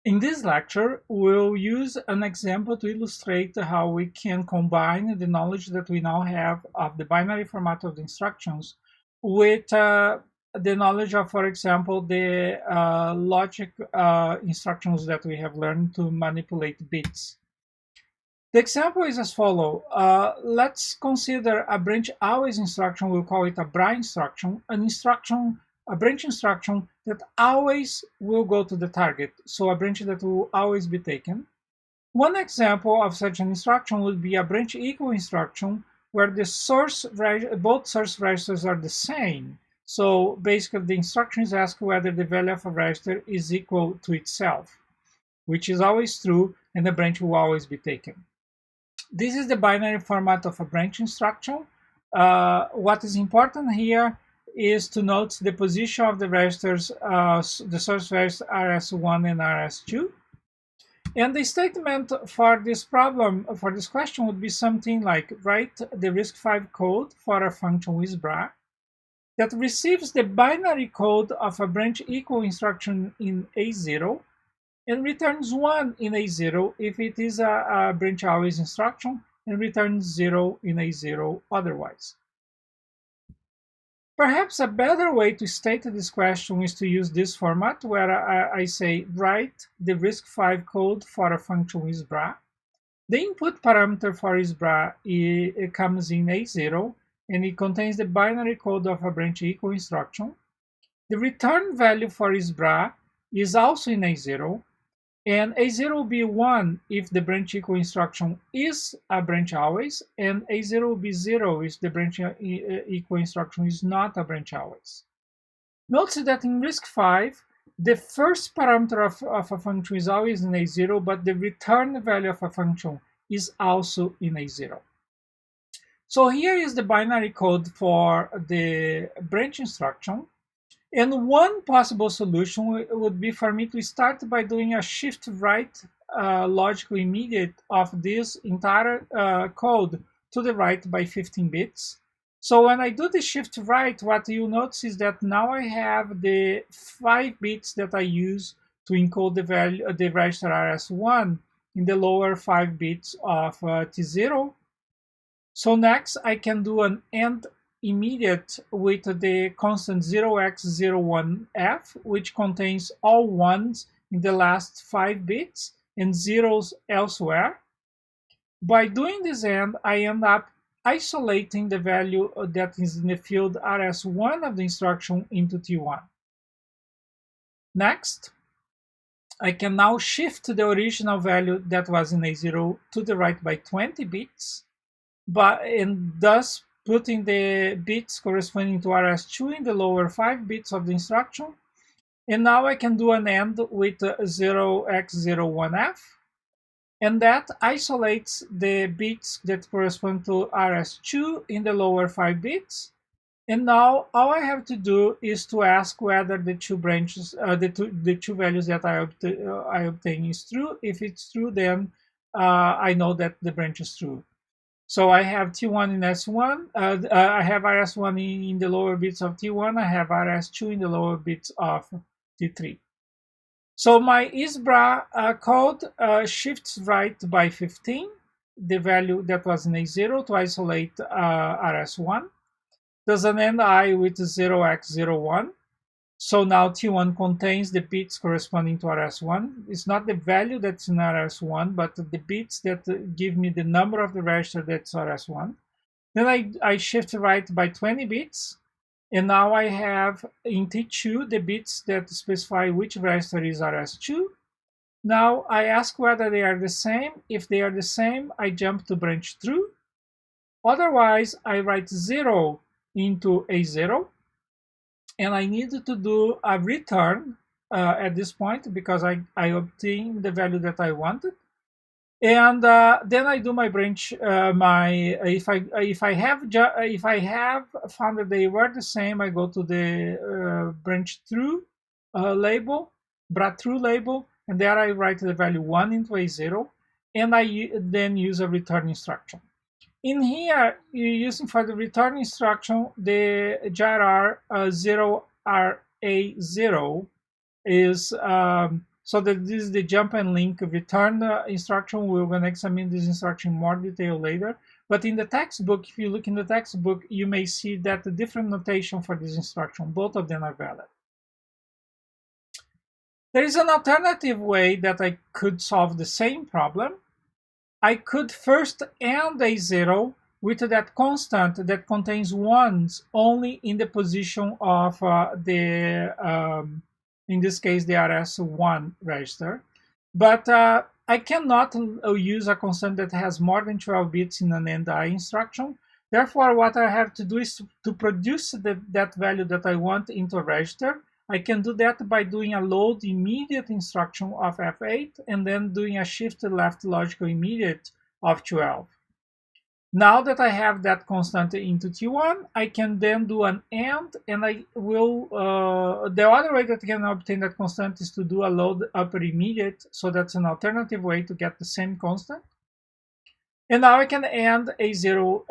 In this lecture, we'll use an example to illustrate how we can combine the knowledge that we now have of the binary format of the instructions with the knowledge of, for example, the logic instructions that we have learned to manipulate bits. The example is as follows. Let's consider a branch always instruction. We'll call it a BRA instruction, a branch instruction that always will go to the target, so a branch that will always be taken. One example of such an instruction would be a branch equal instruction where both source registers are the same. So basically the instructions ask whether the value of a register is equal to itself, which is always true, and the branch will always be taken. This is the binary format of a branch instruction. What is important here is to note the position of the registers, the source registers RS1 and RS2. And the statement for this problem, for this question, would be something like: write the RISC-V code for a function isBra that receives the binary code of a branch equal instruction in A0 and returns 1 in A0 if it is a branch always instruction, and returns 0 in A0 otherwise. Perhaps a better way to state this question is to use this format where I say write the RISC-V code for a function isBra. The input parameter for isBra it comes in A0 and it contains the binary code of a branch equal instruction. The return value for isBra is also in A0, and A0 will be 1 if the branch equal instruction is a branch always, and A0 will be 0 if the branch equal instruction is not a branch always. Notice that in RISC-V, the first parameter of a function is always in A0, but the return value of a function is also in A0. So here is the binary code for the branch instruction. And one possible solution would be for me to start by doing a shift right logical immediate of this entire code to the right by 15 bits. So when I do the shift right, what you notice is that now I have the 5 bits that I use to encode the value, the register RS1 in the lower 5 bits of T0. So next I can do an AND immediate with the constant 0x01f, which contains all ones in the last 5 bits and zeros elsewhere. By doing this AND, I end up isolating the value that is in the field RS1 of the instruction into T1. Next, I can now shift the original value that was in A0 to the right by 20 bits, and thus putting the bits corresponding to RS2 in the lower 5 bits of the instruction. And now I can do an AND with 0x01f, and that isolates the bits that correspond to RS2 in the lower 5 bits. And now all I have to do is to ask whether the two branches, the two values that I obtain is true. If it's true, then I know that the branch is true. So I have T1 in S1, I have RS1 in the lower bits of T1, I have RS2 in the lower bits of T3. So my isBra code shifts right by 15, the value that was in A0 to isolate RS1. Does an AND I with 0x01. So now T1 contains the bits corresponding to RS1. It's not the value that's in RS1, but the bits that give me the number of the register that's RS1. Then I shift right by 20 bits. And now I have in T2 the bits that specify which register is RS2. Now I ask whether they are the same. If they are the same, I jump to branch true. Otherwise, I write 0 into A0. And I need to do a return at this point because I obtained the value that I wanted. And then I do my branch. If I have found that they were the same, I go to the branch true label, BRA true label, and there I write the value 1 into A0, and I then use a return instruction. In here, you're using for the return instruction the JIR 0RA0 is So that this is the jump and link return instruction. We're going to examine this instruction in more detail later. But in the textbook, if you look in the textbook, you may see that the different notation for this instruction, both of them are valid. There is an alternative way that I could solve the same problem. I could first AND A0 with that constant that contains ones only in the position of in this case, the RS1 register. But I cannot use a constant that has more than 12 bits in an AND I instruction. Therefore, what I have to do is to produce that value that I want into a register. I can do that by doing a load immediate instruction of F8 and then doing a shift left logical immediate of 12. Now that I have that constant into T1, I can then do an AND, and I will, the other way that I can obtain that constant is to do a load upper immediate, so that's an alternative way to get the same constant. And now I can AND A0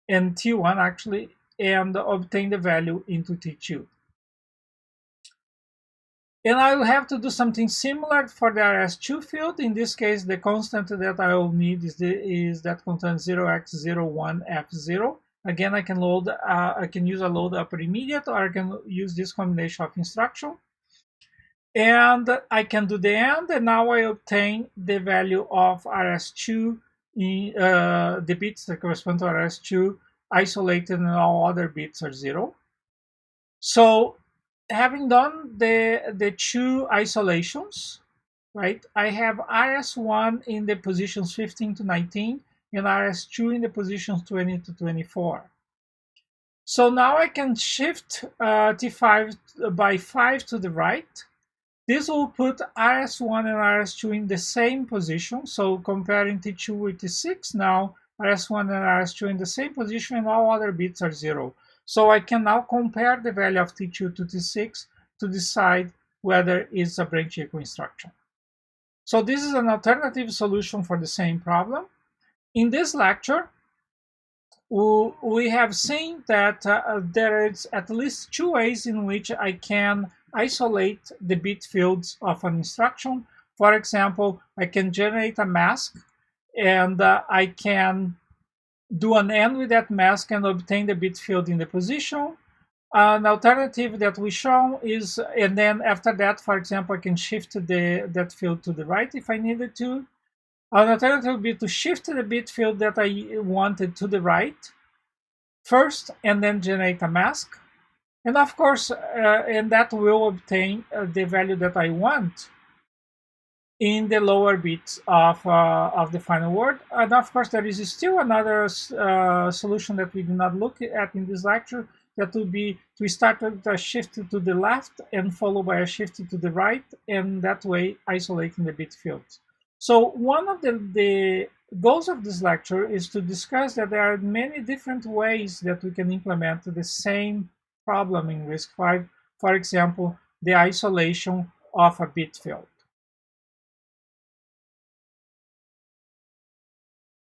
and T1 actually, and obtain the value into T2. And I will have to do something similar for the RS2 field. In this case, the constant that I will need is that constant 0x01f0. Again, I can use a load upper immediate, or I can use this combination of instruction. And I can do the AND, and now I obtain the value of RS2, the bits that correspond to RS2, isolated, and all other bits are 0. So having done the two isolations, right, I have RS1 in the positions 15 to 19 and RS2 in the positions 20 to 24. So now I can shift T5 by 5 to the right. This will put RS1 and RS2 in the same position. So comparing T2 with T6, now RS1 and RS2 in the same position and all other bits are 0. So I can now compare the value of T2 to T6 to decide whether it's a branch equal instruction. So this is an alternative solution for the same problem. In this lecture, we have seen that there is at least two ways in which I can isolate the bit fields of an instruction. For example, I can generate a mask, and I can do an AND with that mask and obtain the bit field in the position. An alternative that we show is, and then after that, for example, I can shift that field to the right if I needed to. An alternative would be to shift the bit field that I wanted to the right first, and then generate a mask. And of course, and that will obtain the value that I want in the lower bits of the final word. And of course, there is still another solution that we did not look at in this lecture. That would be to start with a shift to the left and followed by a shift to the right, and that way isolating the bit fields. So one of the goals of this lecture is to discuss that there are many different ways that we can implement the same problem in RISC-V. For example, the isolation of a bit field.